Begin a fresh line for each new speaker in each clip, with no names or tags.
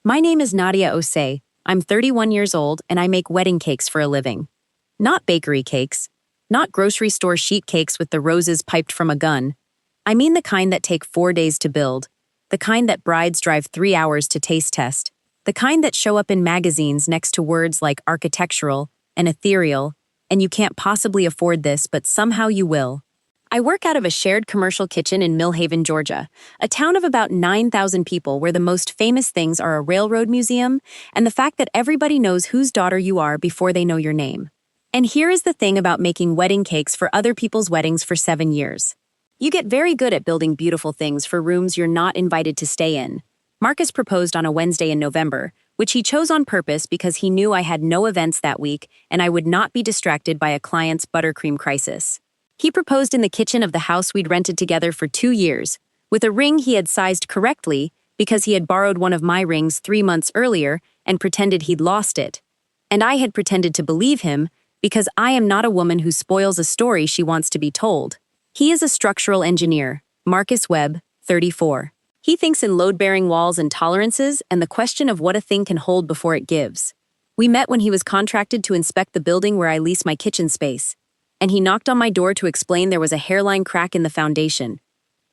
My name is Nadia Osei. I'm 31 years old and I make wedding cakes for a living. Not bakery cakes. Not grocery store sheet cakes with the roses piped from a gun. I mean the kind that take 4 days to build. The kind that brides drive 3 hours to taste test. The kind that show up in magazines next to words like architectural and ethereal, and you can't possibly afford this, but somehow you will. I work out of a shared commercial kitchen in Millhaven, Georgia, a town of about 9,000 people where the most famous things are a railroad museum and the fact that everybody knows whose daughter you are before they know your name. And here is the thing about making wedding cakes for other people's weddings for 7 years. You get very good at building beautiful things for rooms you're not invited to stay in. Marcus proposed on a Wednesday in November, which he chose on purpose because he knew I had no events that week and I would not be distracted by a client's buttercream crisis. He proposed in the kitchen of the house we'd rented together for 2 years, with a ring he had sized correctly because he had borrowed one of my rings 3 months earlier and pretended he'd lost it. And I had pretended to believe him because I am not a woman who spoils a story she wants to be told. He is a structural engineer, Marcus Webb, 34. He thinks in load-bearing walls and tolerances and the question of what a thing can hold before it gives. We met when he was contracted to inspect the building where I lease my kitchen space, and he knocked on my door to explain there was a hairline crack in the foundation.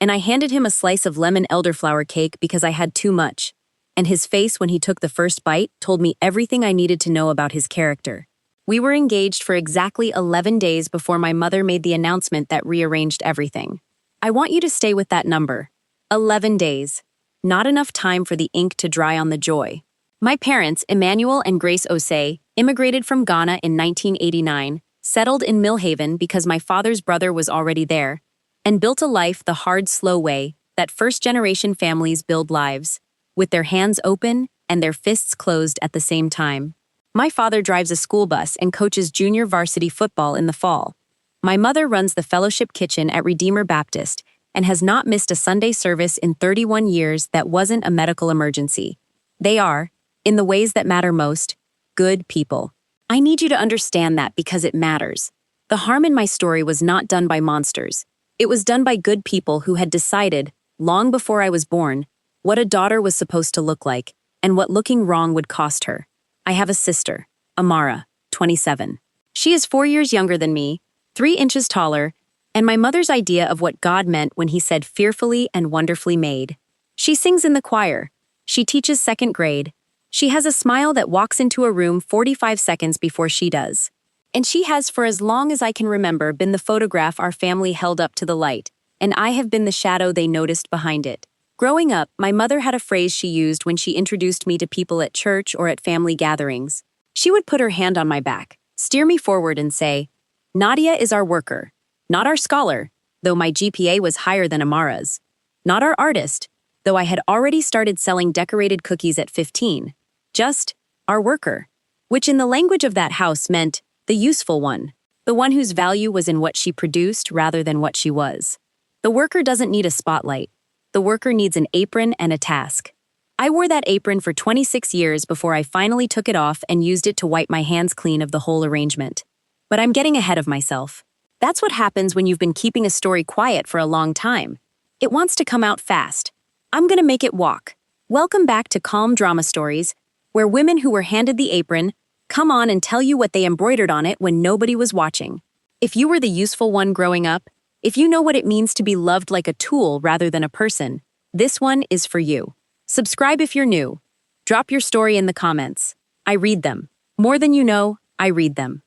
And I handed him a slice of lemon elderflower cake because I had too much, and his face when he took the first bite told me everything I needed to know about his character. We were engaged for exactly 11 days before my mother made the announcement that rearranged everything. I want you to stay with that number. 11 days. Not enough time for the ink to dry on the joy. My parents, Emmanuel and Grace Osei, immigrated from Ghana in 1989, settled in Millhaven because my father's brother was already there, and built a life the hard, slow way that first-generation families build lives, with their hands open and their fists closed at the same time. My father drives a school bus and coaches junior varsity football in the fall. My mother runs the fellowship kitchen at Redeemer Baptist and has not missed a Sunday service in 31 years that wasn't a medical emergency. They are, in the ways that matter most, good people. I need you to understand that because it matters. The harm in my story was not done by monsters. It was done by good people who had decided, long before I was born, what a daughter was supposed to look like and what looking wrong would cost her. I have a sister, Amara, 27. She is 4 years younger than me, 3 inches taller, and my mother's idea of what God meant when he said fearfully and wonderfully made. She sings in the choir. She teaches 2nd grade. She has a smile that walks into a room 45 seconds before she does. And she has for as long as I can remember been the photograph our family held up to the light, and I have been the shadow they noticed behind it. Growing up, my mother had a phrase she used when she introduced me to people at church or at family gatherings. She would put her hand on my back, steer me forward and say, "Nadia is our worker, not our scholar," though my GPA was higher than Amara's. Not our artist, though I had already started selling decorated cookies at 15. Just our worker, which in the language of that house meant the useful one, the one whose value was in what she produced rather than what she was. The worker doesn't need a spotlight. The worker needs an apron and a task. I wore that apron for 26 years before I finally took it off and used it to wipe my hands clean of the whole arrangement. But I'm getting ahead of myself. That's what happens when you've been keeping a story quiet for a long time. It wants to come out fast. I'm gonna make it walk. Welcome back to Calm Drama Stories, where women who were handed the apron come on and tell you what they embroidered on it when nobody was watching. If you were the useful one growing up, if you know what it means to be loved like a tool rather than a person, this one is for you. Subscribe if you're new. Drop your story in the comments. I read them. More than you know, I read them.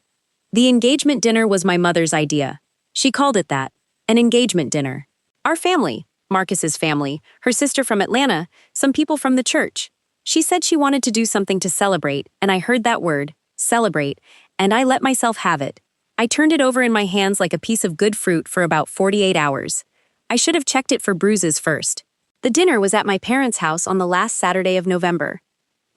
The engagement dinner was my mother's idea. She called it that, an engagement dinner. Our family, Marcus's family, her sister from Atlanta, some people from the church. She said she wanted to do something to celebrate, and I heard that word, celebrate, and I let myself have it. I turned it over in my hands like a piece of good fruit for about 48 hours. I should have checked it for bruises first. The dinner was at my parents' house on the last Saturday of November.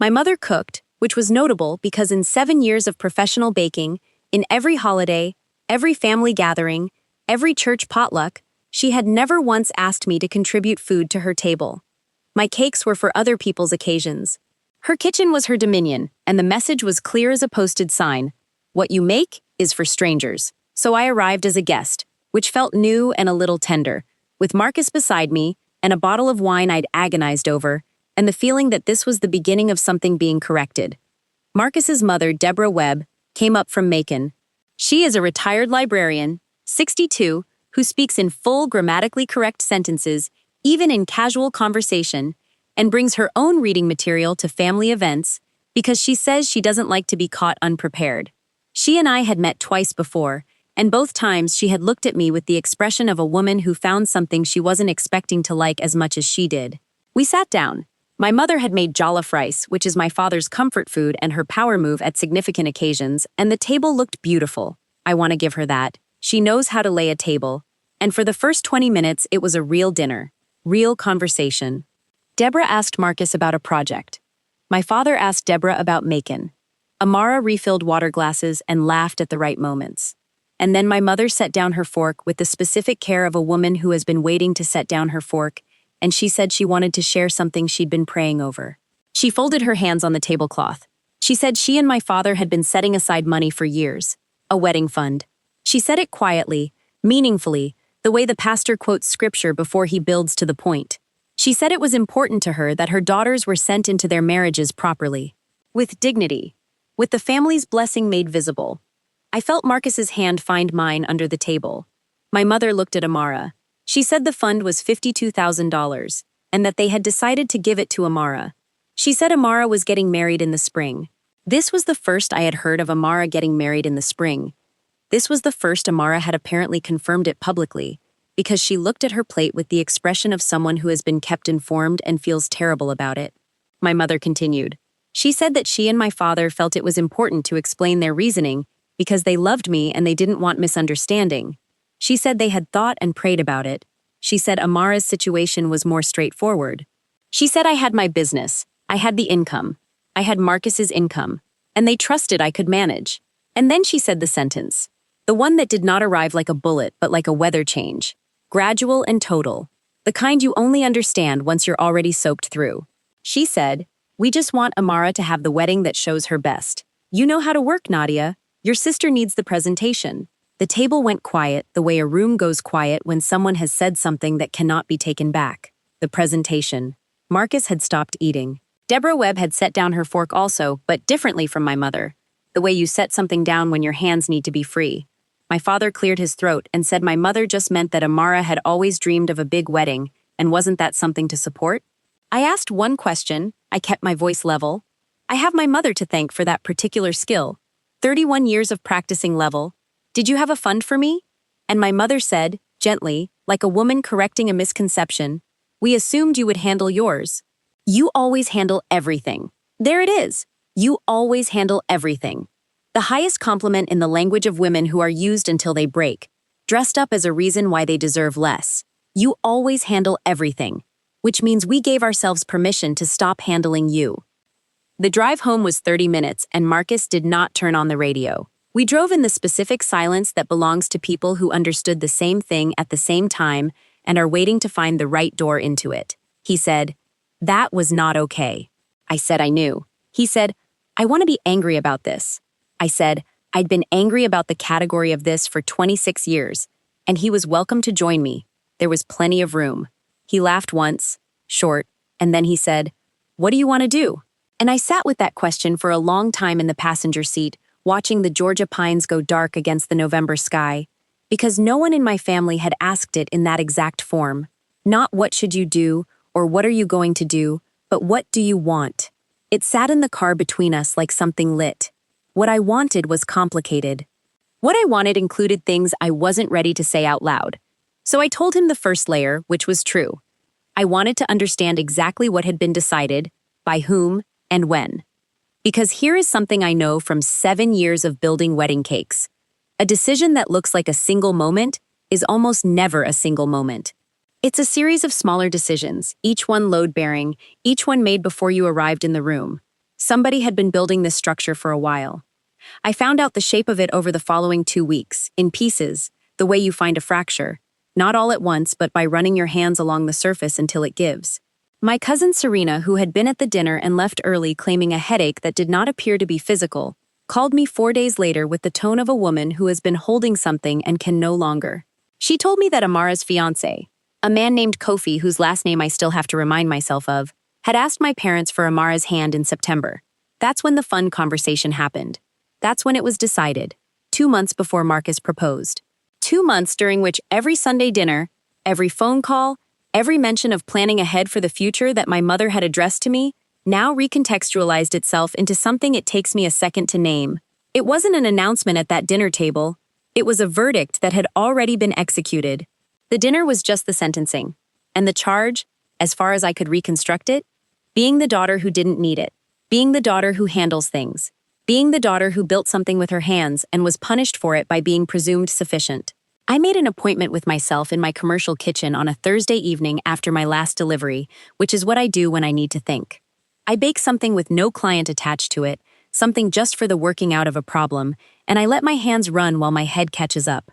My mother cooked, which was notable because in 7 years of professional baking, in every holiday, every family gathering, every church potluck, she had never once asked me to contribute food to her table. My cakes were for other people's occasions. Her kitchen was her dominion, and the message was clear as a posted sign. What you make is for strangers. So I arrived as a guest, which felt new and a little tender, with Marcus beside me and a bottle of wine I'd agonized over, and the feeling that this was the beginning of something being corrected. Marcus's mother, Deborah Webb, came up from Macon. She is a retired librarian, 62, who speaks in full grammatically correct sentences, even in casual conversation, and brings her own reading material to family events because she says she doesn't like to be caught unprepared. She and I had met twice before, and both times she had looked at me with the expression of a woman who found something she wasn't expecting to like as much as she did. We sat down. My mother had made jollof rice, which is my father's comfort food and her power move at significant occasions, and the table looked beautiful. I want to give her that. She knows how to lay a table. And for the first 20 minutes, it was a real dinner, real conversation. Deborah asked Marcus about a project. My father asked Deborah about Macon. Amara refilled water glasses and laughed at the right moments. And then my mother set down her fork with the specific care of a woman who has been waiting to set down her fork, and she said she wanted to share something she'd been praying over. She folded her hands on the tablecloth. She said she and my father had been setting aside money for years, a wedding fund. She said it quietly, meaningfully, the way the pastor quotes scripture before he builds to the point. She said it was important to her that her daughters were sent into their marriages properly, with dignity, with the family's blessing made visible. I felt Marcus's hand find mine under the table. My mother looked at Amara. She said the fund was $52,000, and that they had decided to give it to Amara. She said Amara was getting married in the spring. This was the first I had heard of Amara getting married in the spring. This was the first Amara had apparently confirmed it publicly, because she looked at her plate with the expression of someone who has been kept informed and feels terrible about it. My mother continued. She said that she and my father felt it was important to explain their reasoning because they loved me and they didn't want misunderstanding. She said they had thought and prayed about it. She said Amara's situation was more straightforward. She said I had my business, I had the income, I had Marcus's income, and they trusted I could manage. And then she said the sentence, the one that did not arrive like a bullet but like a weather change, gradual and total, the kind you only understand once you're already soaked through. She said, we just want Amara to have the wedding that shows her best. You know how to work, Nadia. Your sister needs the presentation. The table went quiet the way a room goes quiet when someone has said something that cannot be taken back. The presentation. Marcus had stopped eating. Deborah Webb had set down her fork also, but differently from my mother. The way you set something down when your hands need to be free. My father cleared his throat and said my mother just meant that Amara had always dreamed of a big wedding, and wasn't that something to support? I asked one question. I kept my voice level. I have my mother to thank for that particular skill. 31 years of practicing level. Did you have a fund for me? And my mother said, gently, like a woman correcting a misconception, we assumed you would handle yours. You always handle everything. There it is. You always handle everything. The highest compliment in the language of women who are used until they break, dressed up as a reason why they deserve less. You always handle everything, which means we gave ourselves permission to stop handling you. The drive home was 30 minutes and Marcus did not turn on the radio. We drove in the specific silence that belongs to people who understood the same thing at the same time and are waiting to find the right door into it. He said, that was not okay. I said I knew. He said, I want to be angry about this. I said, I'd been angry about the category of this for 26 years, and he was welcome to join me. There was plenty of room. He laughed once, short, and then he said, what do you want to do? And I sat with that question for a long time in the passenger seat, watching the Georgia pines go dark against the November sky, because no one in my family had asked it in that exact form. Not what should you do, or what are you going to do, but what do you want? It sat in the car between us like something lit. What I wanted was complicated. What I wanted included things I wasn't ready to say out loud. So I told him the first layer, which was true. I wanted to understand exactly what had been decided, by whom, and when. Because here is something I know from 7 years of building wedding cakes. A decision that looks like a single moment is almost never a single moment. It's a series of smaller decisions, each one load-bearing, each one made before you arrived in the room. Somebody had been building this structure for a while. I found out the shape of it over the following 2 weeks, in pieces, the way you find a fracture. Not all at once, but by running your hands along the surface until it gives. My cousin Serena, who had been at the dinner and left early claiming a headache that did not appear to be physical, called me 4 days later with the tone of a woman who has been holding something and can no longer. She told me that Amara's fiancé, a man named Kofi whose last name I still have to remind myself of, Had asked my parents for Amara's hand in September. That's when the fun conversation happened. That's when it was decided. 2 months before Marcus proposed. 2 months during which every Sunday dinner, every phone call, every mention of planning ahead for the future that my mother had addressed to me now recontextualized itself into something it takes me a second to name. It wasn't an announcement at that dinner table. It was a verdict that had already been executed. The dinner was just the sentencing. And the charge, as far as I could reconstruct it, being the daughter who didn't need it. Being the daughter who handles things. Being the daughter who built something with her hands and was punished for it by being presumed sufficient. I made an appointment with myself in my commercial kitchen on a Thursday evening after my last delivery, which is what I do when I need to think. I bake something with no client attached to it, something just for the working out of a problem, and I let my hands run while my head catches up.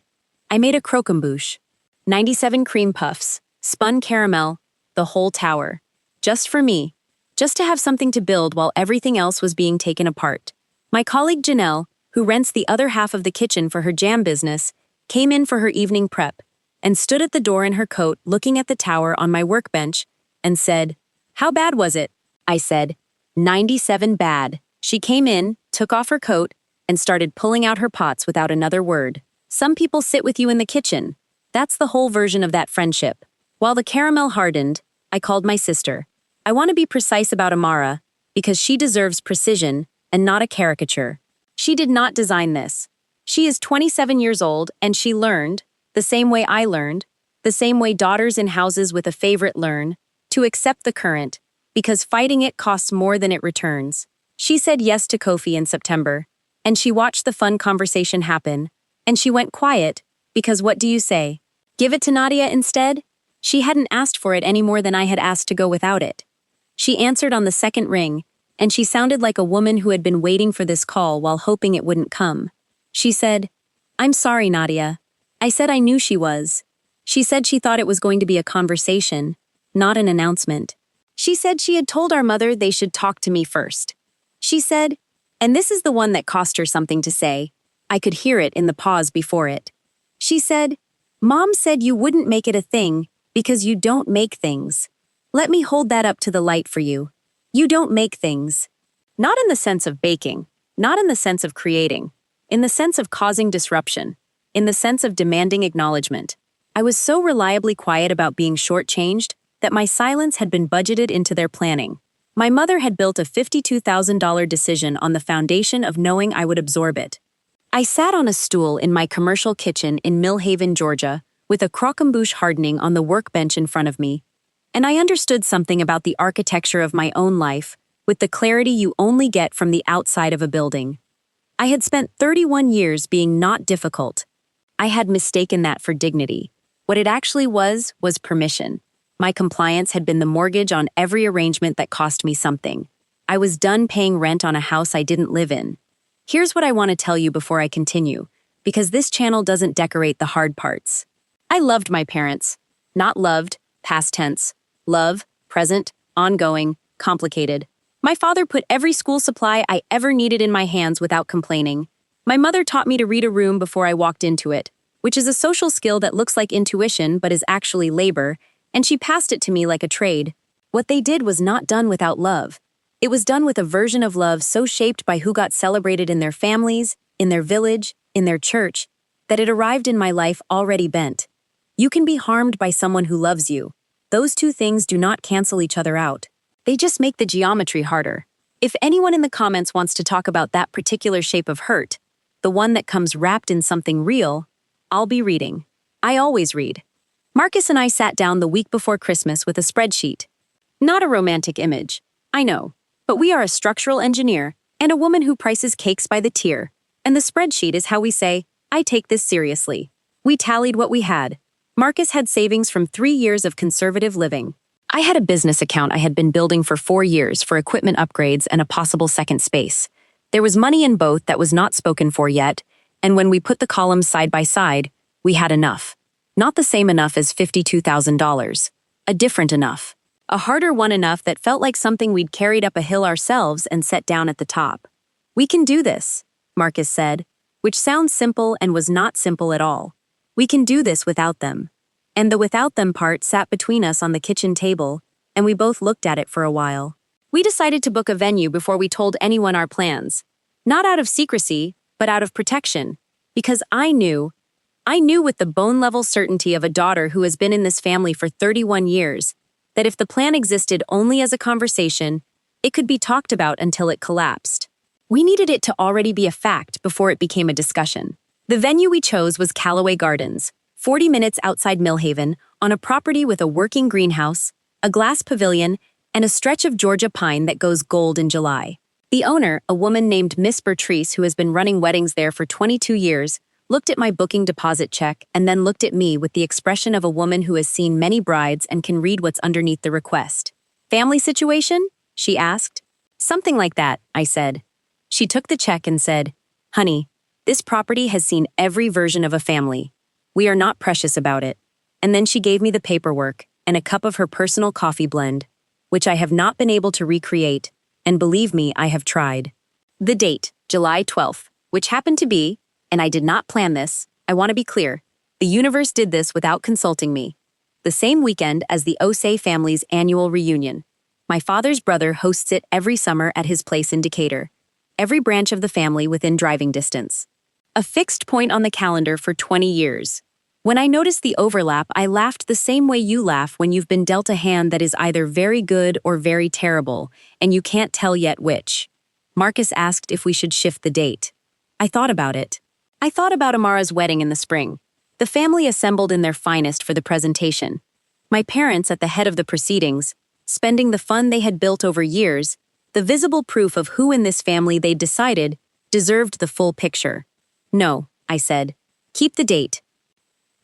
I made a croquembouche. 97 cream puffs, spun caramel, the whole tower. Just for me. Just to have something to build while everything else was being taken apart. My colleague Janelle, who rents the other half of the kitchen for her jam business, came in for her evening prep and stood at the door in her coat looking at the tower on my workbench and said, "How bad was it?" I said, 97 bad. She came in, took off her coat, and started pulling out her pots without another word. Some people sit with you in the kitchen. That's the whole version of that friendship. While the caramel hardened, I called my sister. I want to be precise about Amara, because she deserves precision and not a caricature. She did not design this. She is 27 years old, and she learned, the same way I learned, the same way daughters in houses with a favorite learn, to accept the current, because fighting it costs more than it returns. She said yes to Kofi in September, and she watched the fun conversation happen, and she went quiet, because what do you say? Give it to Nadia instead? She hadn't asked for it any more than I had asked to go without it. She answered on the second ring, and she sounded like a woman who had been waiting for this call while hoping it wouldn't come. She said, "I'm sorry, Nadia." I said I knew she was. She said she thought it was going to be a conversation, not an announcement. She said she had told our mother they should talk to me first. She said, and this is the one that cost her something to say. I could hear it in the pause before it. She said, "Mom said you wouldn't make it a thing because you don't make things. Let me hold that up to the light for you. You don't make things." Not in the sense of baking, not in the sense of creating, in the sense of causing disruption, in the sense of demanding acknowledgement. I was so reliably quiet about being shortchanged that my silence had been budgeted into their planning. My mother had built a $52,000 decision on the foundation of knowing I would absorb it. I sat on a stool in my commercial kitchen in Millhaven, Georgia, with a croquembouche hardening on the workbench in front of me, and I understood something about the architecture of my own life with the clarity you only get from the outside of a building. I had spent 31 years being not difficult. I had mistaken that for dignity. What it actually was permission. My compliance had been the mortgage on every arrangement that cost me something. I was done paying rent on a house I didn't live in. Here's what I want to tell you before I continue, because this channel doesn't decorate the hard parts. I loved my parents. Not loved, past tense. Love, present, ongoing, complicated. My father put every school supply I ever needed in my hands without complaining. My mother taught me to read a room before I walked into it, which is a social skill that looks like intuition but is actually labor, and she passed it to me like a trade. What they did was not done without love. It was done with a version of love so shaped by who got celebrated in their families, in their village, in their church, that it arrived in my life already bent. You can be harmed by someone who loves you. Those two things do not cancel each other out. They just make the geometry harder. If anyone in the comments wants to talk about that particular shape of hurt, the one that comes wrapped in something real, I'll be reading. I always read. Marcus and I sat down the week before Christmas with a spreadsheet. Not a romantic image, I know, but we are a structural engineer and a woman who prices cakes by the tier, and the spreadsheet is how we say, I take this seriously. We tallied what we had. Marcus had savings from 3 years of conservative living. I had a business account I had been building for 4 years for equipment upgrades and a possible second space. There was money in both that was not spoken for yet, and when we put the columns side by side, we had enough. Not the same enough as $52,000. A different enough. A harder one enough that felt like something we'd carried up a hill ourselves and set down at the top. We can do this, Marcus said, which sounds simple and was not simple at all. We can do this without them. And the without them part sat between us on the kitchen table, and we both looked at it for a while. We decided to book a venue before we told anyone our plans. Not out of secrecy, but out of protection. Because I knew with the bone-level certainty of a daughter who has been in this family for 31 years, that if the plan existed only as a conversation, it could be talked about until it collapsed. We needed it to already be a fact before it became a discussion. The venue we chose was Callaway Gardens, 40 minutes outside Millhaven, on a property with a working greenhouse, a glass pavilion, and a stretch of Georgia pine that goes gold in July. The owner, a woman named Miss Bertrice who has been running weddings there for 22 years, looked at my booking deposit check and then looked at me with the expression of a woman who has seen many brides and can read what's underneath the request. "Family situation?" she asked. "Something like that," I said. She took the check and said, "Honey, this property has seen every version of a family. We are not precious about it." And then she gave me the paperwork and a cup of her personal coffee blend, which I have not been able to recreate, and believe me, I have tried. The date, July 12th, which happened to be, and I did not plan this, I want to be clear, the universe did this without consulting me, the same weekend as the Osei family's annual reunion. My father's brother hosts it every summer at his place in Decatur, every branch of the family within driving distance. A fixed point on the calendar for 20 years. When I noticed the overlap, I laughed the same way you laugh when you've been dealt a hand that is either very good or very terrible, and you can't tell yet which. Marcus asked if we should shift the date. I thought about it. I thought about Amara's wedding in the spring. The family assembled in their finest for the presentation. My parents at the head of the proceedings, spending the fund they had built over years, the visible proof of who in this family they'd decided deserved the full picture. "No," I said. "Keep the date."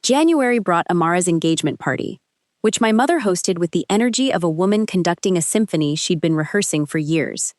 January brought Amara's engagement party, which my mother hosted with the energy of a woman conducting a symphony she'd been rehearsing for years.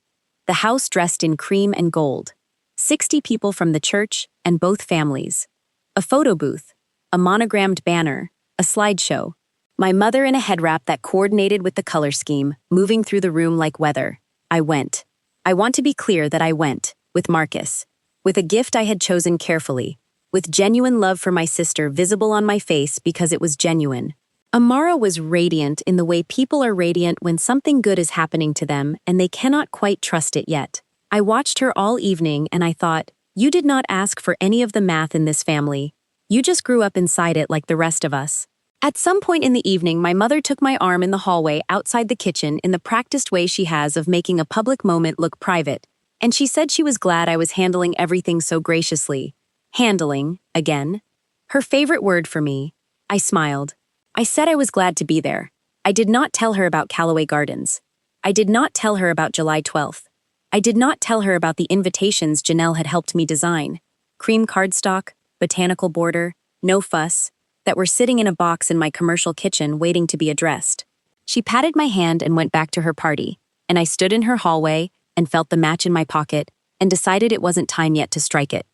The house dressed in cream and gold. 60 people from the church and both families. A photo booth, a monogrammed banner, a slideshow. My mother in a head wrap that coordinated with the color scheme, moving through the room like weather. I went. I want to be clear that I went, with Marcus, with a gift I had chosen carefully, with genuine love for my sister visible on my face because it was genuine. Amara was radiant in the way people are radiant when something good is happening to them and they cannot quite trust it yet. I watched her all evening and I thought, you did not ask for any of the math in this family. You just grew up inside it like the rest of us. At some point in the evening, my mother took my arm in the hallway outside the kitchen in the practiced way she has of making a public moment look private, and she said she was glad I was handling everything so graciously. Handling, again. Her favorite word for me. I smiled. I said I was glad to be there. I did not tell her about Callaway Gardens. I did not tell her about July 12th. I did not tell her about the invitations Janelle had helped me design. Cream cardstock, botanical border, no fuss, that were sitting in a box in my commercial kitchen waiting to be addressed. She patted my hand and went back to her party, and I stood in her hallway and felt the match in my pocket and decided it wasn't time yet to strike it.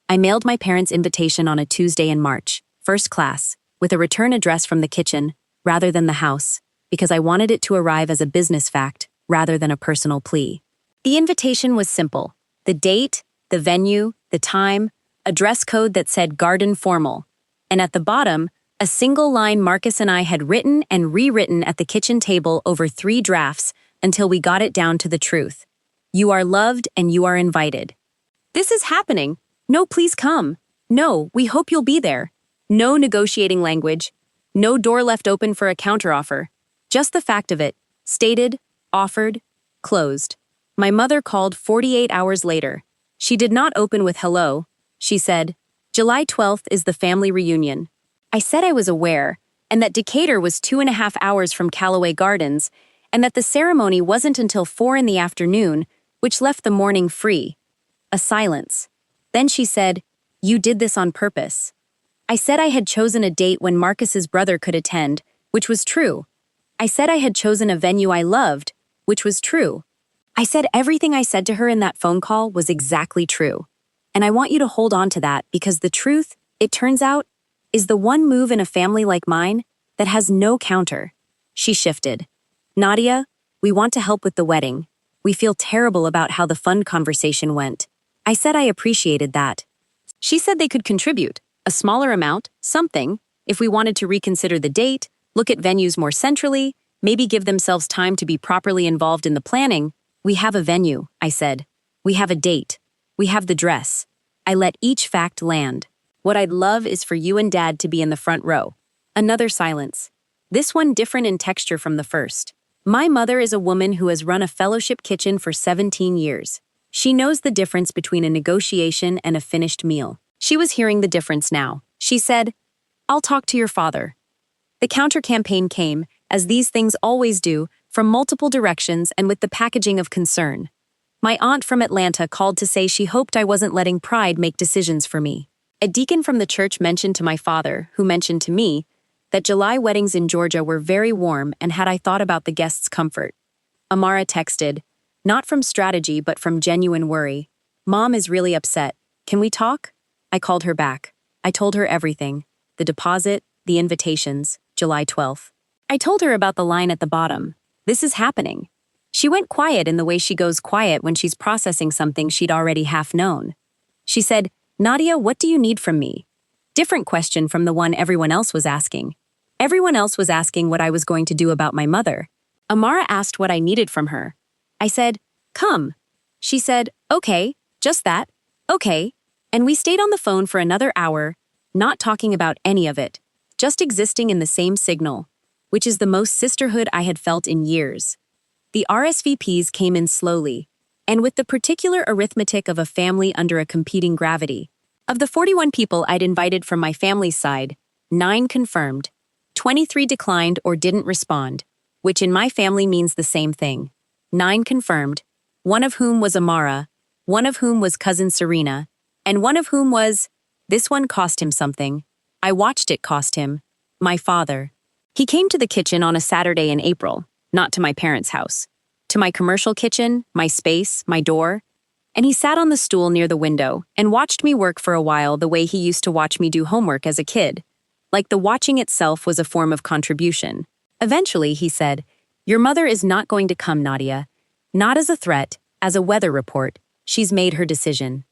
I mailed my parents' invitation on a Tuesday in March, first class, with a return address from the kitchen, rather than the house, because I wanted it to arrive as a business fact, rather than a personal plea. The invitation was simple. The date, the venue, the time, a dress code that said garden formal, and at the bottom, a single line Marcus and I had written and rewritten at the kitchen table over 3 drafts until we got it down to the truth. You are loved and you are invited. This is happening. No, please come. No, we hope you'll be there. No negotiating language. No door left open for a counteroffer. Just the fact of it. Stated, offered, closed. My mother called 48 hours later. She did not open with hello. She said, July 12th is the family reunion. I said I was aware, and that Decatur was 2.5 hours from Callaway Gardens, and that the ceremony wasn't until 4 in the afternoon, which left the morning free. A silence. Then she said, you did this on purpose. I said I had chosen a date when Marcus's brother could attend, which was true. I said I had chosen a venue I loved, which was true. I said everything I said to her in that phone call was exactly true. And I want you to hold on to that because the truth, it turns out, is the one move in a family like mine that has no counter. She shifted. Nadia, we want to help with the wedding. We feel terrible about how the fund conversation went. I said I appreciated that. She said they could contribute, a smaller amount, something, if we wanted to reconsider the date, look at venues more centrally, Maybe give themselves time to be properly involved in the planning. We have a venue, I said. We have a date. We have the dress. I let each fact land. What I'd love is for you and Dad to be in the front row. Another silence. This one different in texture from the first. My mother is a woman who has run a fellowship kitchen for 17 years. She knows the difference between a negotiation and a finished meal. She was hearing the difference now. She said, "I'll talk to your father." The counter-campaign came, as these things always do, from multiple directions and with the packaging of concern. My aunt from Atlanta called to say she hoped I wasn't letting pride make decisions for me. A deacon from the church mentioned to my father, who mentioned to me, that July weddings in Georgia were very warm and had I thought about the guests' comfort. Amara texted, not from strategy but from genuine worry. "Mom is really upset. Can we talk?" I called her back. I told her everything. The deposit, the invitations, July 12th. I told her about the line at the bottom. This is happening. She went quiet in the way she goes quiet when she's processing something she'd already half known. She said, "Nadia, what do you need from me?" Different question from the one everyone else was asking. Everyone else was asking what I was going to do about my mother. Amara asked what I needed from her. I said, "Come." She said, "Okay, just that. Okay." And we stayed on the phone for another hour, not talking about any of it, just existing in the same signal, which is the most sisterhood I had felt in years. The RSVPs came in slowly, and with the particular arithmetic of a family under a competing gravity. Of the 41 people I'd invited from my family's side, 9 confirmed, 23 declined or didn't respond, which in my family means the same thing. 9 confirmed, one of whom was Amara, one of whom was cousin Serena, and one of whom was, this one cost him something. I watched it cost him, my father. He came to the kitchen on a Saturday in April, not to my parents' house, to my commercial kitchen, my space, my door, and he sat on the stool near the window and watched me work for a while the way he used to watch me do homework as a kid, like the watching itself was a form of contribution. Eventually, he said, "Your mother is not going to come, Nadia. Not as a threat, as a weather report. She's made her decision."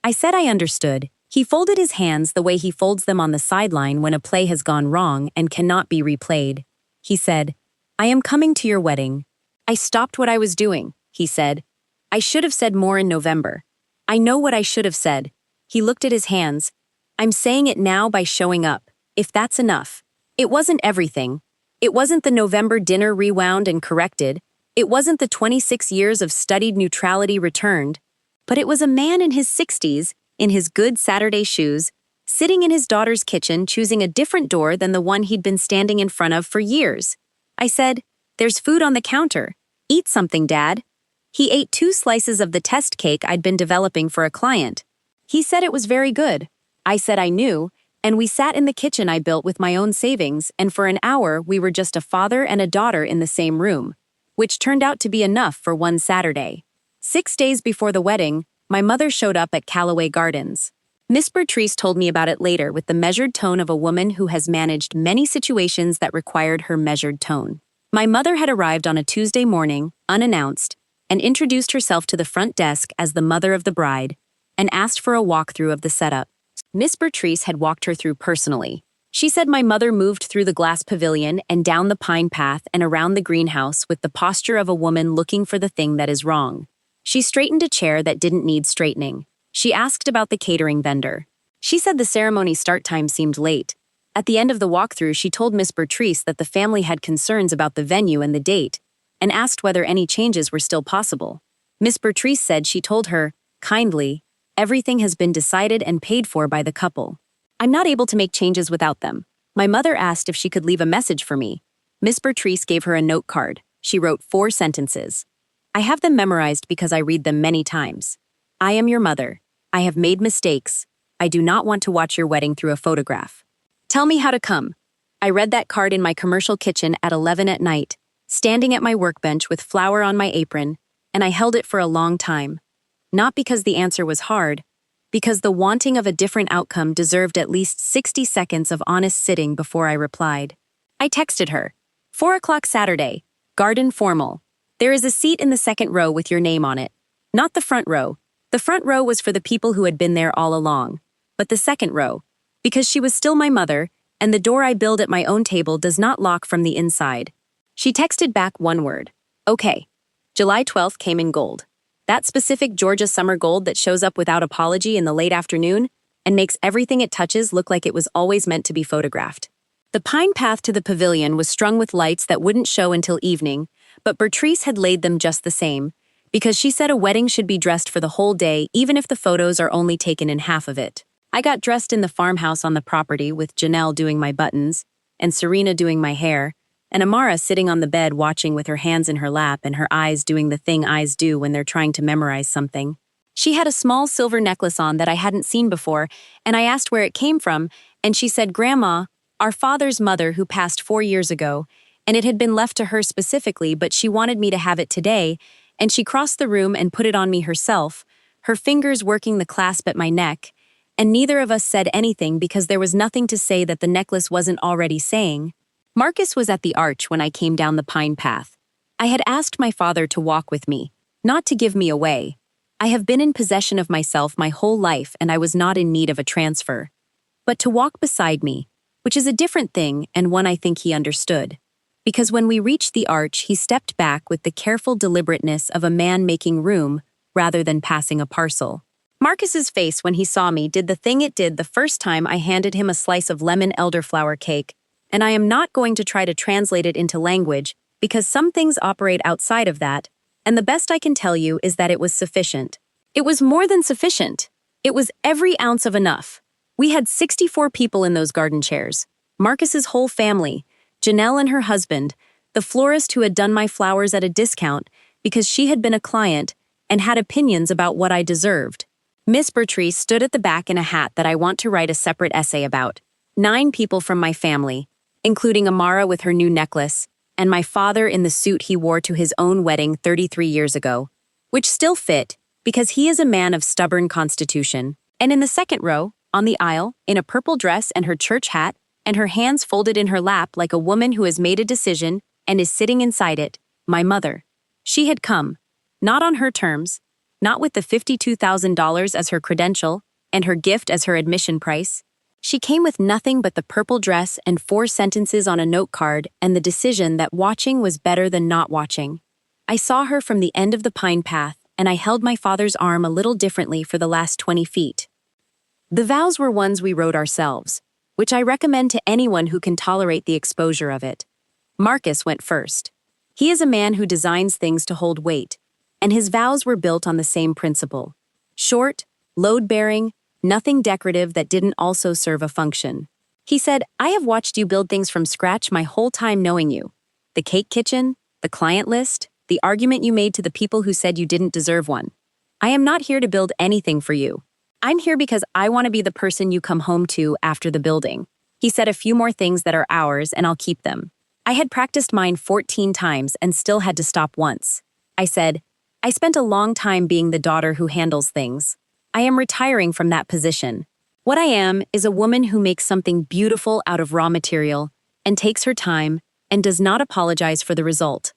I said I understood. He folded his hands the way he folds them on the sideline when a play has gone wrong and cannot be replayed. He said, "I am coming to your wedding." I stopped what I was doing, he said. I should have said more in November. I know what I should have said. He looked at his hands. I'm saying it now by showing up, if that's enough. It wasn't everything. It wasn't the November dinner rewound and corrected. It wasn't the 26 years of studied neutrality returned. But it was a man in his 60s, in his good Saturday shoes, sitting in his daughter's kitchen choosing a different door than the one he'd been standing in front of for years. I said, "There's food on the counter. Eat something, Dad." He ate 2 slices of the test cake I'd been developing for a client. He said it was very good. I said I knew, and we sat in the kitchen I built with my own savings, and for an hour we were just a father and a daughter in the same room, which turned out to be enough for one Saturday. 6 days before the wedding, my mother showed up at Callaway Gardens. Miss Bertrice told me about it later with the measured tone of a woman who has managed many situations that required her measured tone. My mother had arrived on a Tuesday morning, unannounced, and introduced herself to the front desk as the mother of the bride, and asked for a walkthrough of the setup. Miss Bertrice had walked her through personally. She said my mother moved through the glass pavilion and down the pine path and around the greenhouse with the posture of a woman looking for the thing that is wrong. She straightened a chair that didn't need straightening. She asked about the catering vendor. She said the ceremony start time seemed late. At the end of the walkthrough, she told Miss Bertrice that the family had concerns about the venue and the date, and asked whether any changes were still possible. Miss Bertrice said she told her, kindly, everything has been decided and paid for by the couple. I'm not able to make changes without them. My mother asked if she could leave a message for me. Miss Bertrice gave her a note card. She wrote 4 sentences. I have them memorized because I read them many times. I am your mother. I have made mistakes. I do not want to watch your wedding through a photograph. Tell me how to come. I read that card in my commercial kitchen at 11 at night, standing at my workbench with flour on my apron, and I held it for a long time. Not because the answer was hard, because the wanting of a different outcome deserved at least 60 seconds of honest sitting before I replied. I texted her. 4 o'clock Saturday. Garden formal. There is a seat in the second row with your name on it. Not the front row. The front row was for the people who had been there all along. But the second row, because she was still my mother, and the door I build at my own table does not lock from the inside. She texted back one word. Okay. July 12th came in gold. That specific Georgia summer gold that shows up without apology in the late afternoon and makes everything it touches look like it was always meant to be photographed. The pine path to the pavilion was strung with lights that wouldn't show until evening, but Bertrice had laid them just the same, because she said a wedding should be dressed for the whole day even if the photos are only taken in half of it. I got dressed in the farmhouse on the property with Janelle doing my buttons, and Serena doing my hair, and Amara sitting on the bed watching with her hands in her lap and her eyes doing the thing eyes do when they're trying to memorize something. She had a small silver necklace on that I hadn't seen before, and I asked where it came from, and she said, "Grandma, our father's mother who passed 4 years ago, and it had been left to her specifically, but she wanted me to have it today, and she crossed the room and put it on me herself, her fingers working the clasp at my neck, and neither of us said anything because there was nothing to say that the necklace wasn't already saying." Marcus was at the arch when I came down the pine path. I had asked my father to walk with me, not to give me away. I have been in possession of myself my whole life and I was not in need of a transfer. But to walk beside me, which is a different thing and one I think he understood. Because when we reached the arch, he stepped back with the careful deliberateness of a man making room rather than passing a parcel. Marcus's face when he saw me did the thing it did the first time I handed him a slice of lemon elderflower cake, and I am not going to try to translate it into language because some things operate outside of that, and the best I can tell you is that it was sufficient. It was more than sufficient. It was every ounce of enough. We had 64 people in those garden chairs. Marcus's whole family, Janelle and her husband, the florist who had done my flowers at a discount because she had been a client and had opinions about what I deserved. Miss Bertrice stood at the back in a hat that I want to write a separate essay about. 9 people from my family, including Amara with her new necklace, and my father in the suit he wore to his own wedding 33 years ago, which still fit because he is a man of stubborn constitution. And in the second row, on the aisle, in a purple dress and her church hat, and her hands folded in her lap like a woman who has made a decision and is sitting inside it, my mother. She had come, not on her terms, not with the $52,000 as her credential and her gift as her admission price. She came with nothing but the purple dress and 4 sentences on a note card and the decision that watching was better than not watching. I saw her from the end of the pine path, and I held my father's arm a little differently for the last 20 feet. The vows were ones we wrote ourselves, which I recommend to anyone who can tolerate the exposure of it. Marcus went first. He is a man who designs things to hold weight, and his vows were built on the same principle. Short, load-bearing, nothing decorative that didn't also serve a function. He said, "I have watched you build things from scratch my whole time knowing you. The cake kitchen, the client list, the argument you made to the people who said you didn't deserve one. I am not here to build anything for you. I'm here because I want to be the person you come home to after the building." He said a few more things that are ours and I'll keep them. I had practiced mine 14 times and still had to stop once. I said, "I spent a long time being the daughter who handles things. I am retiring from that position. What I am is a woman who makes something beautiful out of raw material and takes her time and does not apologize for the result."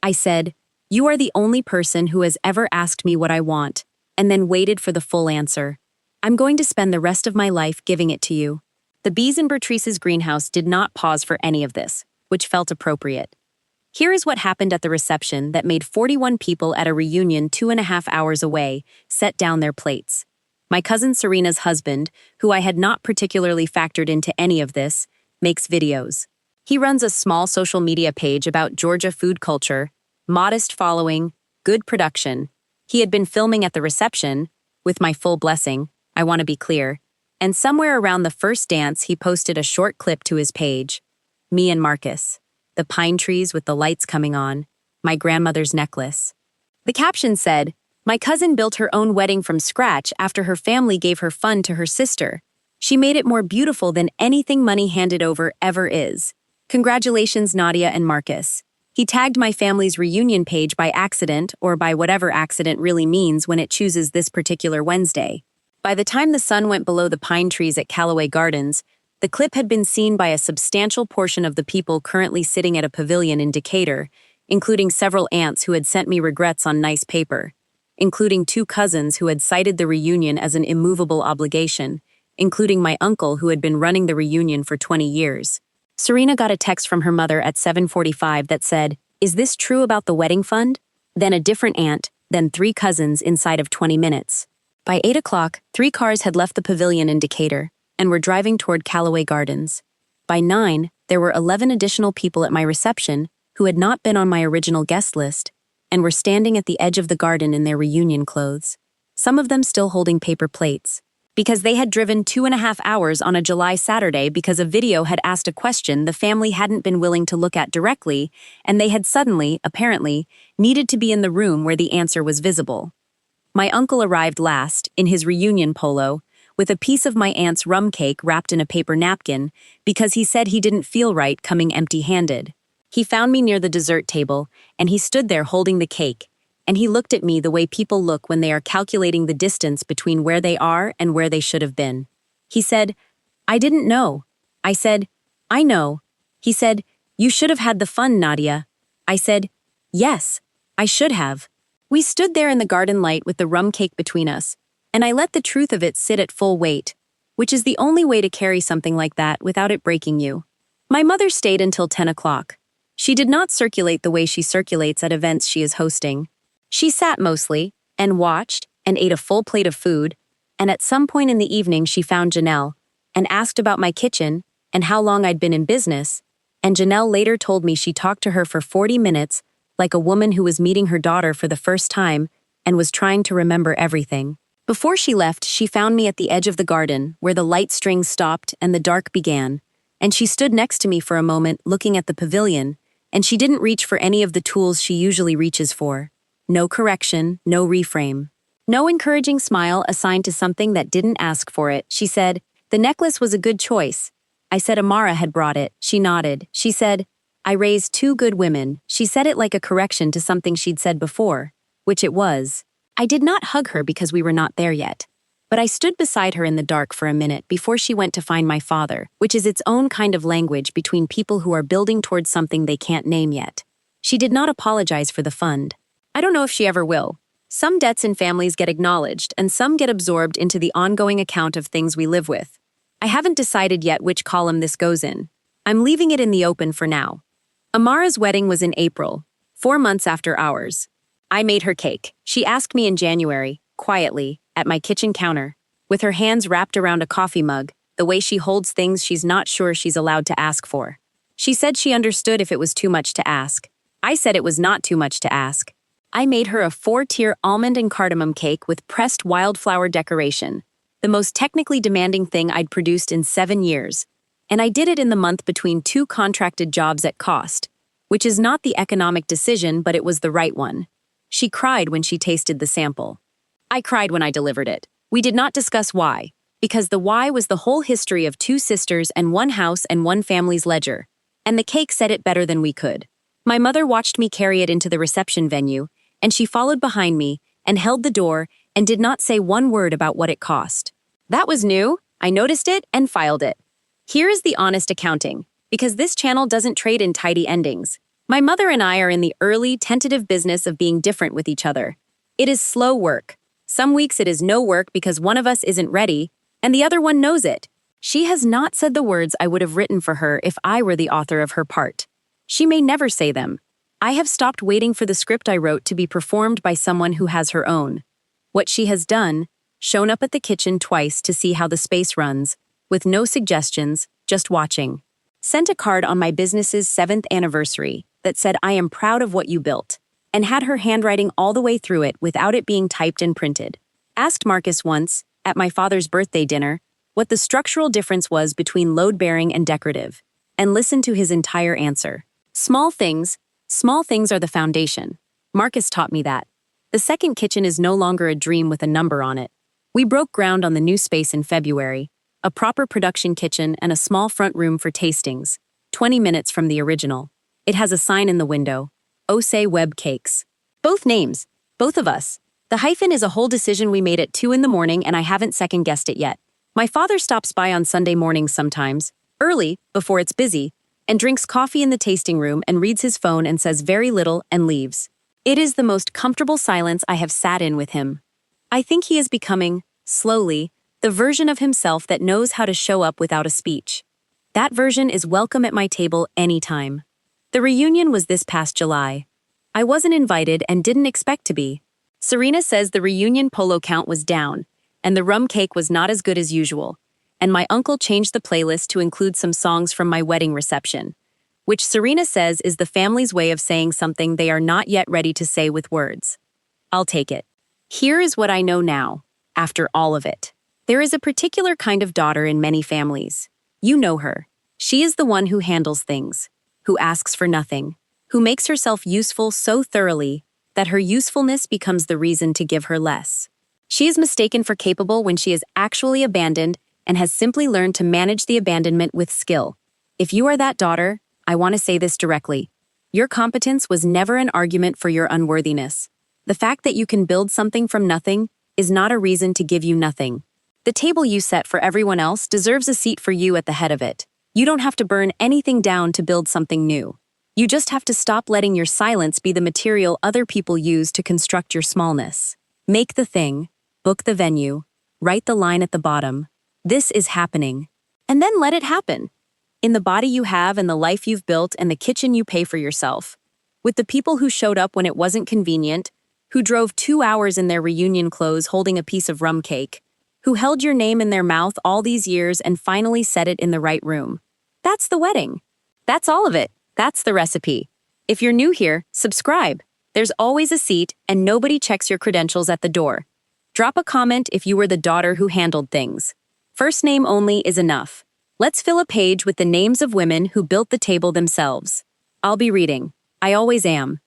I said, "You are the only person who has ever asked me what I want and then waited for the full answer. I'm going to spend the rest of my life giving it to you." The bees in Bertrice's greenhouse did not pause for any of this, which felt appropriate. Here is what happened at the reception that made 41 people at a reunion 2.5 hours away set down their plates. My cousin Serena's husband, who I had not particularly factored into any of this, makes videos. He runs a small social media page about Georgia food culture, modest following, good production. He had been filming at the reception, with my full blessing, I want to be clear, and somewhere around the first dance he posted a short clip to his page. Me and Marcus. The pine trees with the lights coming on, my grandmother's necklace. The caption said, "My cousin built her own wedding from scratch after her family gave her fund to her sister. She made it more beautiful than anything money handed over ever is. Congratulations, Nadia and Marcus." He tagged my family's reunion page by accident, or by whatever accident really means when it chooses this particular Wednesday. By the time the sun went below the pine trees at Callaway Gardens, the clip had been seen by a substantial portion of the people currently sitting at a pavilion in Decatur, including several aunts who had sent me regrets on nice paper, including 2 cousins who had cited the reunion as an immovable obligation, including my uncle who had been running the reunion for 20 years. Serena got a text from her mother at 7:45 that said, "Is this true about the wedding fund?" Then a different aunt, then 3 cousins inside of 20 minutes. By 8 o'clock, 3 cars had left the pavilion in Decatur and were driving toward Callaway Gardens. By 9, there were 11 additional people at my reception who had not been on my original guest list and were standing at the edge of the garden in their reunion clothes, some of them still holding paper plates. Because they had driven 2.5 hours on a July Saturday because a video had asked a question the family hadn't been willing to look at directly, and they had suddenly, apparently, needed to be in the room where the answer was visible. My uncle arrived last, in his reunion polo, with a piece of my aunt's rum cake wrapped in a paper napkin, because he said he didn't feel right coming empty-handed. He found me near the dessert table, and he stood there holding the cake, and he looked at me the way people look when they are calculating the distance between where they are and where they should have been. He said, "I didn't know." I said, "I know." He said, "You should have had the fun, Nadia." I said, "Yes, I should have." We stood there in the garden light with the rum cake between us, and I let the truth of it sit at full weight, which is the only way to carry something like that without it breaking you. My mother stayed until 10 o'clock. She did not circulate the way she circulates at events she is hosting. She sat mostly, and watched, and ate a full plate of food, and at some point in the evening she found Janelle, and asked about my kitchen, and how long I'd been in business, and Janelle later told me she talked to her for 40 minutes, like a woman who was meeting her daughter for the first time, and was trying to remember everything. Before she left, she found me at the edge of the garden, where the light strings stopped and the dark began, and she stood next to me for a moment looking at the pavilion, and she didn't reach for any of the tools she usually reaches for. No correction, no reframe. No encouraging smile assigned to something that didn't ask for it. She said, "The necklace was a good choice." I said Amara had brought it. She nodded. She said, "I raised 2 good women." She said it like a correction to something she'd said before, which it was. I did not hug her because we were not there yet. But I stood beside her in the dark for a minute before she went to find my father, which is its own kind of language between people who are building towards something they can't name yet. She did not apologize for the fund. I don't know if she ever will. Some debts in families get acknowledged, and some get absorbed into the ongoing account of things we live with. I haven't decided yet which column this goes in. I'm leaving it in the open for now. Amara's wedding was in April, 4 months after ours. I made her cake. She asked me in January, quietly, at my kitchen counter, with her hands wrapped around a coffee mug, the way she holds things she's not sure she's allowed to ask for. She said she understood if it was too much to ask. I said it was not too much to ask. I made her a 4-tier almond and cardamom cake with pressed wildflower decoration, the most technically demanding thing I'd produced in 7 years. And I did it in the month between 2 contracted jobs at cost, which is not the economic decision, but it was the right one. She cried when she tasted the sample. I cried when I delivered it. We did not discuss why, because the why was the whole history of 2 sisters and 1 house and 1 family's ledger, and the cake said it better than we could. My mother watched me carry it into the reception venue, and she followed behind me and held the door and did not say 1 word about what it cost. That was new. I noticed it and filed it. Here is the honest accounting, because this channel doesn't trade in tidy endings. My mother and I are in the early, tentative business of being different with each other. It is slow work. Some weeks it is no work because one of us isn't ready, and the other one knows it. She has not said the words I would have written for her if I were the author of her part. She may never say them. I have stopped waiting for the script I wrote to be performed by someone who has her own. What she has done, shown up at the kitchen twice to see how the space runs, with no suggestions, just watching. Sent a card on my business's 7th anniversary that said I am proud of what you built, and had her handwriting all the way through it without it being typed and printed. Asked Marcus once, at my father's birthday dinner, what the structural difference was between load-bearing and decorative, and listened to his entire answer. Small things are the foundation. Marcus taught me that. The second kitchen is no longer a dream with a number on it. We broke ground on the new space in February, a proper production kitchen and a small front room for tastings, 20 minutes from the original. It has a sign in the window, Ose Web Cakes. Both names, both of us. The hyphen is a whole decision we made at 2 in the morning and I haven't second-guessed it yet. My father stops by on Sunday mornings sometimes, early, before it's busy, and drinks coffee in the tasting room and reads his phone and says very little and leaves. It is the most comfortable silence I have sat in with him. I think he is becoming, slowly, the version of himself that knows how to show up without a speech. That version is welcome at my table anytime. The reunion was this past July. I wasn't invited and didn't expect to be. Serena says the reunion polo count was down, and the rum cake was not as good as usual, and my uncle changed the playlist to include some songs from my wedding reception, which Serena says is the family's way of saying something they are not yet ready to say with words. I'll take it. Here is what I know now, after all of it. There is a particular kind of daughter in many families. You know her. She is the one who handles things, who asks for nothing, who makes herself useful so thoroughly that her usefulness becomes the reason to give her less. She is mistaken for capable when she is actually abandoned and has simply learned to manage the abandonment with skill. If you are that daughter, I want to say this directly. Your competence was never an argument for your unworthiness. The fact that you can build something from nothing is not a reason to give you nothing. The table you set for everyone else deserves a seat for you at the head of it. You don't have to burn anything down to build something new. You just have to stop letting your silence be the material other people use to construct your smallness. Make the thing, book the venue, write the line at the bottom. This is happening. And then let it happen. In the body you have and the life you've built and the kitchen you pay for yourself. With the people who showed up when it wasn't convenient, who drove 2 hours in their reunion clothes holding a piece of rum cake, who held your name in their mouth all these years and finally said it in the right room. That's the wedding. That's all of it. That's the recipe. If you're new here, subscribe. There's always a seat and nobody checks your credentials at the door. Drop a comment if you were the daughter who handled things. First name only is enough. Let's fill a page with the names of women who built the table themselves. I'll be reading. I always am.